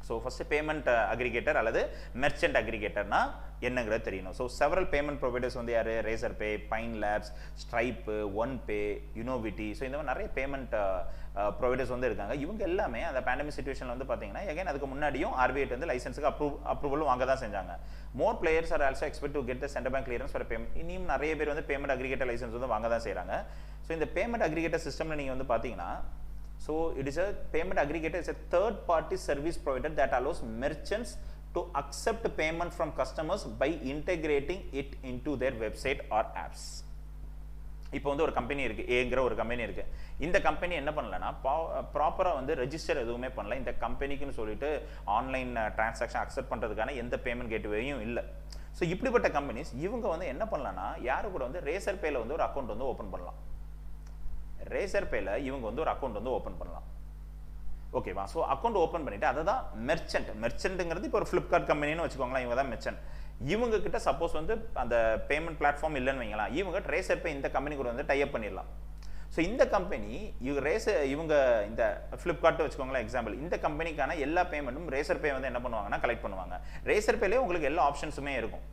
So first payment aggregator அல்லது merchant aggregator னா என்னங்கிறது தெரியணும். So several payment providers வந்து யாரு Razorpay, Pine Labs, Stripe, OnePay, Innovity. So இந்த மாதிரி நிறைய payment providers வந்து இருக்காங்க. இவங்க எல்லாமே அந்த pandemic situationல வந்து பாத்தீங்கன்னா again அதுக்கு முன்னாடியும் RBI வந்து லைசென்ஸ்க்கு அப்ரூவல் வாங்க தான் செஞ்சாங்க. More players are also expected to get the central bank clearance for payment. இன்னும் நிறைய பேர் வந்து payment aggregator license வந்து வாங்க தான் செய்றாங்க. So இந்த payment aggregator systemல நீங்க வந்து பாத்தீங்கன்னா so it is a payment aggregator is a third party service provider that allows merchants to accept payment from customers by integrating it into their website or apps. இப்போ வந்து ஒரு company இருக்கு ஏங்கற ஒரு company இருக்கு இந்த கம்பெனி என்ன பண்ணலனா ப்ராப்பரா வந்து ரெஜிஸ்டர் எதுவுமே பண்ணல இந்த கம்பெனிக்குன்னு சொல்லிட்டு ஆன்லைன் ட்ரான்சாக்ஷன் அக்செப்ட் பண்றதுக்கான எந்த பேமெண்ட் கேட்வேயும் இல்ல சோ இப்படிப்பட்ட கம்பெனிஸ் இவங்க வந்து என்ன பண்ணலாம்னா யாரு கூட வந்து Razorpayல வந்து ஒரு அக்கவுண்ட் வந்து ஓபன் பண்ணலாம் Razorpayல இவங்க வந்து ஒரு அக்கவுண்ட் வந்து ஓபன் பண்ணலாம் ஓகேவா சோ அக்கவுண்ட் ஓபன் பண்ணிட்டு அததான் மெர்ச்சன்ட்ங்கிறது இப்போ ஒரு Flipkart கம்பெனின்னு வெச்சுக்கோங்களா இவங்க தான் மெர்ச்சன்ட் இவங்க கிட்ட சப்போஸ் வந்து அந்த பேமெண்ட் பிளாட்ஃபார்ம் இல்லன்னு வைங்களா இவங்க Razorpay இந்த கம்பெனி கூட வந்து டை அப் பண்ணிரலாம் சோ இந்த கம்பெனி இவங்க இந்த Flipkart வெச்சுக்கோங்களா எக்ஸாம்பிள் இந்த கம்பெனிக்கான எல்லா பேமெண்ட்டும் Razorpay வந்து என்ன பண்ணுவாங்கன்னா கலெக்ட் பண்ணுவாங்க Razorpayலயே உங்களுக்கு எல்லா ஆப்ஷன்ஸுமே இருக்கும்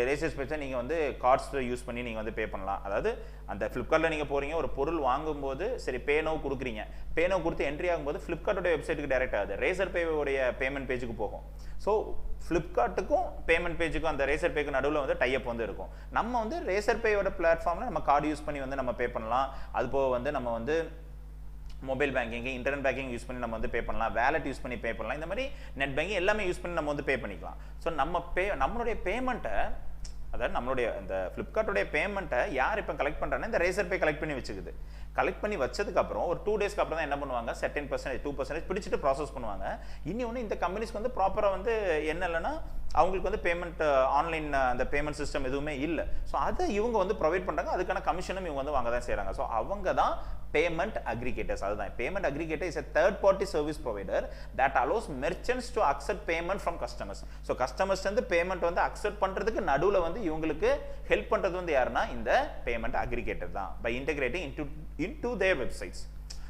Razorpay நீங்க வந்து கார்ட்ஸ் யூஸ் பண்ணி நீங்க வந்து பே பண்ணலாம் அதாவது அந்த Flipkartல நீங்க போறீங்க ஒரு பொருள் வாங்கும்போது சரி பே நவ் குடுக்குறீங்க பே நவ் கொடுத்து என்ட்ரி ஆகும்போது Flipkart உடைய வெப்சைட்டுக்கு டைரக்ட் ஆகுது Razorpay உடைய பேமெண்ட் பேஜுக்கு போகும் சோ Flipkartக்கும் பேமெண்ட் பேஜுக்கும் அந்த Razorpayக்கு நடுவுல வந்து டை அப் வந்து இருக்கும் நம்ம வந்து Razorpay ஓட பிளாட்ஃபார்ம்ல நம்ம கார்டு யூஸ் பண்ணி வந்து நம்ம பே பண்ணலாம் அது போக வந்து நம்ம வந்து mobile banking internet banking use பண்ணி நம்ம வந்து பே பண்ணலாம் வாலெட் யூஸ் பண்ணி பே பண்ணலாம் இந்த மாதிரி நெட் பேங்கிங் எல்லாமே யூஸ் பண்ணி நம்ம வந்து பே பண்ணிக்கலாம் சோ நம்மளுடைய பேமெண்ட்டை அதாவது நம்மளுடைய இந்த Flipkart உடைய பேமெண்ட்டை யார் இப்ப கலெக்ட் பண்றானே இந்த Razorpay கலெக்ட் பண்ணி வச்சுக்குது கலெக்ட் பண்ணி வச்சதுக்கு அப்புறம் ஒரு 2 டேஸ்க்கு அப்புறம் தான் என்ன பண்ணுவாங்க 10% 2% பிடிச்சிட்டு process பண்ணுவாங்க இன்னொன்னு இந்த கம்பெனிஸ்க்கு வந்து ப்ராப்பரா வந்து என்ன இல்லனா அவங்களுக்கு வந்து பேமெண்ட் ஆன்லைன் அந்த பேமெண்ட் சிஸ்டம் எதுவுமே இல்ல சோ அத இவங்க வந்து ப்ரொவைட் பண்றாங்க அதுக்கான கமிஷனும் இவங்க வந்து வாங்க தான் செய்றாங்க சோ அவங்க தான் payment aggregators அதுதான் payment aggregator is a third party service provider that allows merchants to accept payment from customers so customers வந்து payment வந்து accept பண்றதுக்கு நடுவுல வந்து இவங்களுக்கு ஹெல்ப் பண்றது வந்து யாருன்னா இந்த payment aggregator தான் by integrating into their websites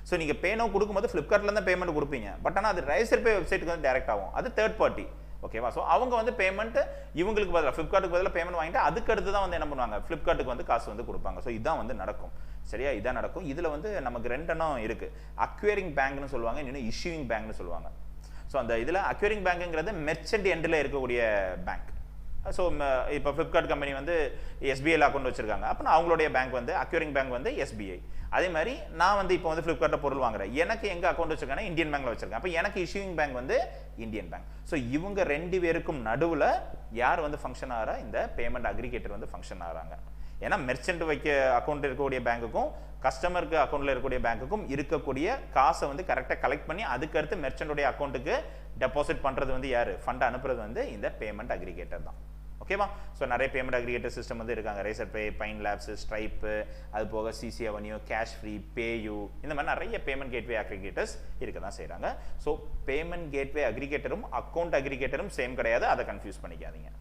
so நீங்க pay now கொடுக்கும்போது Flipkartல இருந்து பேமெண்ட் கொடுப்பீங்க பட் ஆனா அது Razorpay வெப்சைட்டுக்கு வந்து டைரக்ட் ஆகும் அது third party ஓகேவா சோ அவங்க வந்து பேமெண்ட் இவங்களுக்கு பதிலா Flipkartக்கு பதிலா பேமெண்ட் வாங்கிட்டு அதுக்கு அடுத்து தான் வந்து என்ன பண்ணுவாங்க Flipkartக்கு வந்து காசு வந்து கொடுப்பாங்க சோ இதான் வந்து நடக்கும் சரியா இதான் நடக்கும் இதுல வந்து நமக்கு ரெண்டெண்ணம் இருக்கு அக்வயரிங் பேங்க்னு சொல்வாங்க இன்னொரு இஷ்யூயிங் பேங்க்னு சொல்வாங்க சோ அந்த இதுல அக்வயரிங் பேங்க்ங்கிறது மெர்ச்சன்ட் எண்ட்ல இருக்கக்கூடிய பேங்க் சோ இப்போ Flipkart கம்பெனி வந்து SBI ல அக்கவுண்ட் வச்சிருக்காங்க அப்ப அவங்களுடைய பேங்க் வந்து அக்வயரிங் பேங்க் வந்து SBI அதே மாதிரி நான் வந்து இப்போ வந்து Flipkartல பொருள் வாங்குறேன் எனக்கு எங்க அக்கவுண்ட் வச்சிருக்கானே இந்தியன் பேங்க்ல வச்சிருக்கேன் அப்ப எனக்கு இஷ்யூயிங் பேங்க் வந்து இந்தியன் பேங்க் சோ இவங்க ரெண்டு பேருக்கும் நடுவுல யார் வந்து ஃபங்க்ஷன் ஆறா இந்த பேமெண்ட் அக்ரிகேட்டர் வந்து ஃபங்க்ஷன் ஆறாங்க ஏனா மெர்ச்சன்ட் வைக்க அக்கவுண்ட் இருக்கக்கூடிய பேங்க்குக்கும் கஸ்டமருக்கு அக்கவுண்ட்ல இருக்கக்கூடிய பேங்க்குக்கும் இருக்கக்கூடிய காசை வந்து கரெக்ட்டா கலெக்ட் பண்ணி அதுக்கு அடுத்து மெர்ச்சன்ட் உடைய அக்கவுண்ட்க்கு டெபாசிட் பண்றது வந்து யாரு ஃபண்ட் அனுப்புறது வந்து இந்த பேமெண்ட் அக்ரிகேட்டர் தான் ஓகேவா சோ நிறைய பேமெண்ட் அக்ரிகேட்டர் சிஸ்டம் வந்து இருக்காங்க Razorpay Pine Labs Stripe அது போக CC Avenue Cash Free PayU இந்த மாதிரி நிறைய பேமெண்ட் கேட்வே அக்ரிகேட்டர்ஸ் இருக்க தான் செய்றாங்க சோ பேமெண்ட் கேட்வே அக்ரிகேட்டரும் அக்கவுண்ட் அக்ரிகேட்டரும் சேம் கிடையாது அத கன்ஃபியூஸ் பண்ணிக்காதீங்க